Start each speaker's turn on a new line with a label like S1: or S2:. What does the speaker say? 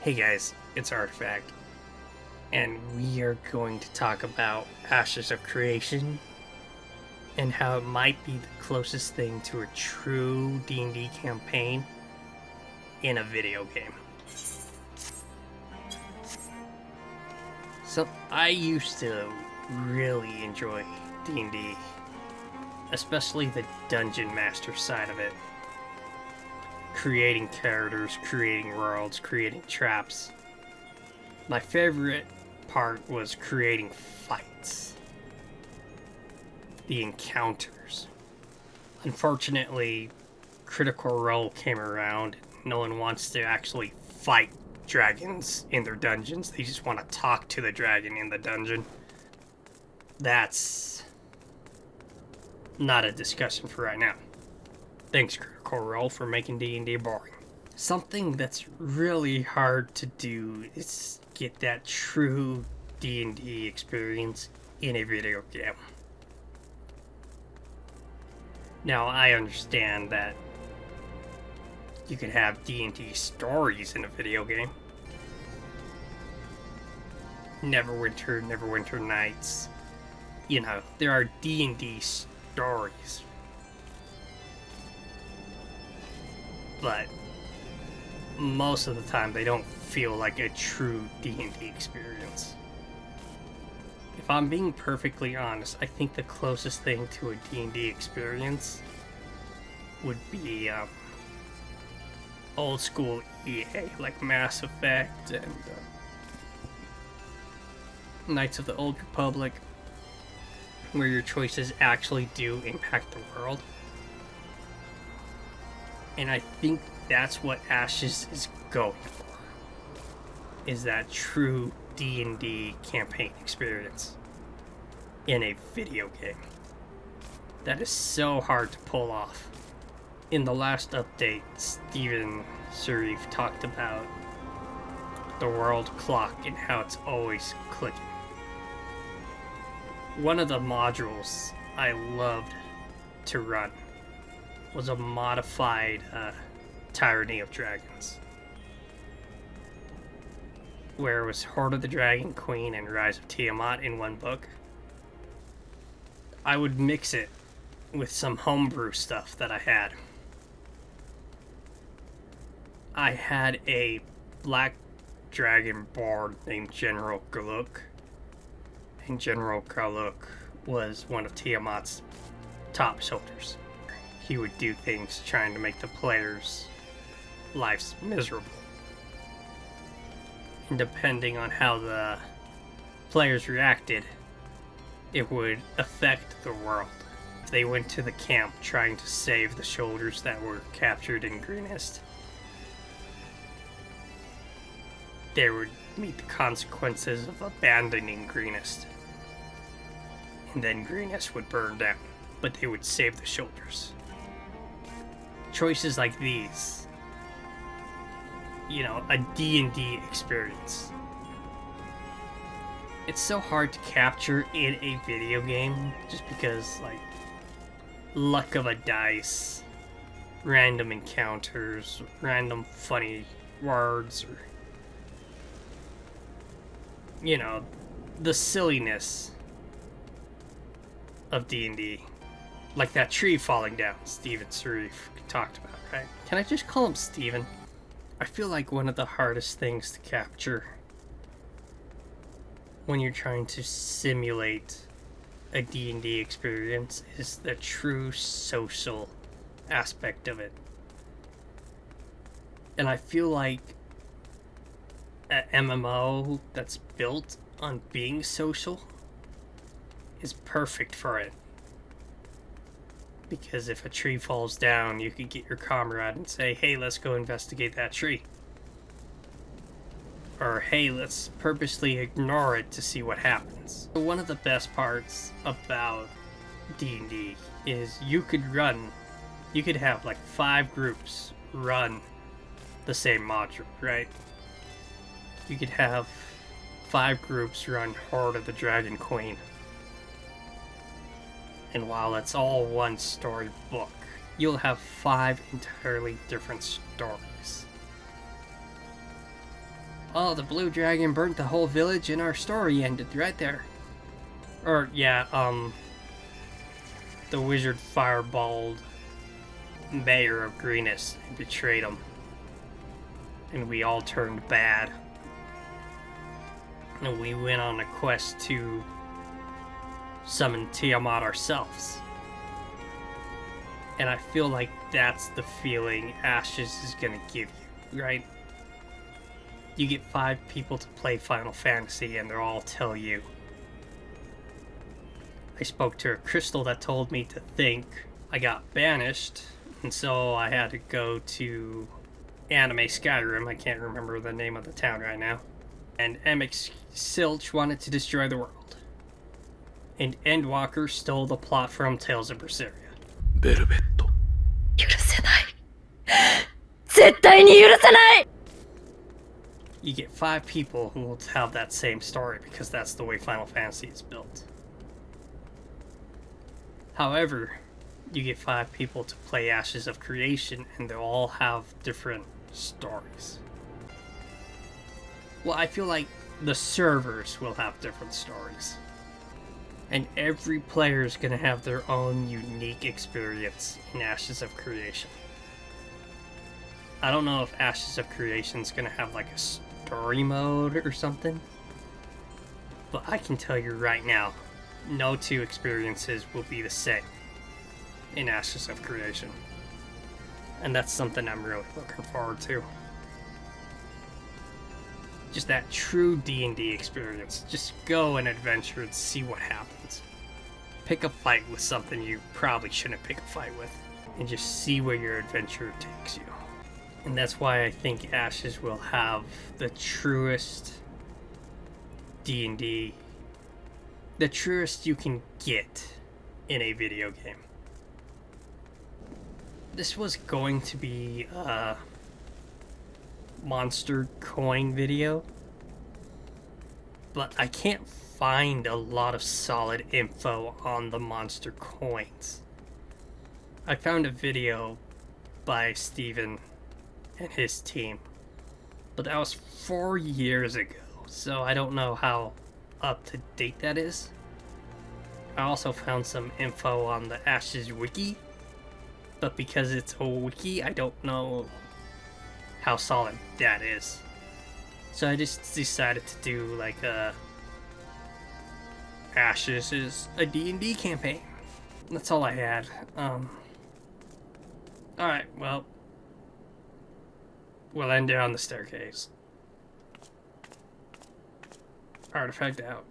S1: Hey guys, it's Artifact, and we are going to talk about Ashes of Creation and how it might be the closest thing to a true D&D campaign in a video game. So, I used to really enjoy D&D, especially the Dungeon Master side of it. Creating characters, creating worlds, creating traps. My favorite part was creating fights. The encounters. Unfortunately, Critical Role came around. No one wants to actually fight dragons in their dungeons. They just want to talk to the dragon in the dungeon. That's not a discussion for right now. Thanks, Critical Role, for making D&D boring. Something that's really hard to do is get that true D&D experience in a video game. Now, I understand that you can have D&D stories in a video game. Neverwinter Nights. You know, there are D&D stories. But most of the time they don't feel like a true D&D experience. If I'm being perfectly honest, I think the closest thing to a D&D experience would be old school EA, like Mass Effect and Knights of the Old Republic, where your choices actually do impact the world. And I think that's what Ashes is going for, is that true D&D campaign experience in a video game. That is so hard to pull off. In the last update, Stephen Sharif talked about the world clock and how it's always clicking. One of the modules I loved to run was a modified Tyranny of Dragons, where it was Horde of the Dragon Queen and Rise of Tiamat in one book. I would mix it with some homebrew stuff that I had. I had a black dragon bard named General Galuk, and General Galuk was one of Tiamat's top soldiers. He would do things trying to make the players' lives miserable. And depending on how the players reacted, it would affect the world. If they went to the camp trying to save the soldiers that were captured in Greenest, they would meet the consequences of abandoning Greenest. And then Greenest would burn down, but they would save the soldiers. Choices like these, you know, a D&D experience. It's so hard to capture in a video game just because, like, luck of a dice, random encounters, random funny words, or, you know, the silliness of D&D. Like that tree falling down, Stephen Sharif talked about, right? Can I just call him Steven? I feel like one of the hardest things to capture when you're trying to simulate a D&D experience is the true social aspect of it. And I feel like an MMO that's built on being social is perfect for it. Because if a tree falls down, you could get your comrade and say, hey, let's go investigate that tree. Or, hey, let's purposely ignore it to see what happens. One of the best parts about D&D is you could have like 5 groups run the same module, right? You could have 5 groups run Horde of the Dragon Queen. And while it's all one story book, you'll have 5 entirely different stories. Oh, the blue dragon burnt the whole village and our story ended right there. Or, yeah, the wizard fireballed mayor of Greenest and betrayed him. And we all turned bad. And we went on a quest to summon Tiamat ourselves. And I feel like that's the feeling Ashes is gonna give you, right? You get 5 people to play Final Fantasy and they'll all tell you. I spoke to a crystal that told me to think. I got banished, and so I had to go to Anime Skyrim. I can't remember the name of the town right now. And MX Silch wanted to destroy the world. And Endwalker stole the plot from Tales of Berseria.
S2: ベルベット。
S3: 許せない。絶対に許せない。
S1: You get 5 people who will have that same story because that's the way Final Fantasy is built. However, you get 5 people to play Ashes of Creation and they'll all have different stories. Well, I feel like the servers will have different stories. And every player is going to have their own unique experience in Ashes of Creation. I don't know if Ashes of Creation is going to have like a story mode or something. But I can tell you right now, no 2 experiences will be the same in Ashes of Creation. And that's something I'm really looking forward to. Just that true D&D experience. Just go and adventure and see what happens. Pick a fight with something you probably shouldn't pick a fight with. And just see where your adventure takes you. And that's why I think Ashes will have the truest D&D, the truest you can get in a video game. This was going to be a monster coin video, but I can't find a lot of solid info on the monster coins. I found a video by Stephen and his team, but that was 4 years ago, so I don't know how up to date that is. I also found some info on the Ashes wiki, but because it's a wiki, I don't know how solid that is. So I just decided to do like a Ashes is a D&D campaign. That's all I had. Alright, well, we'll end it on the staircase. Artifact out.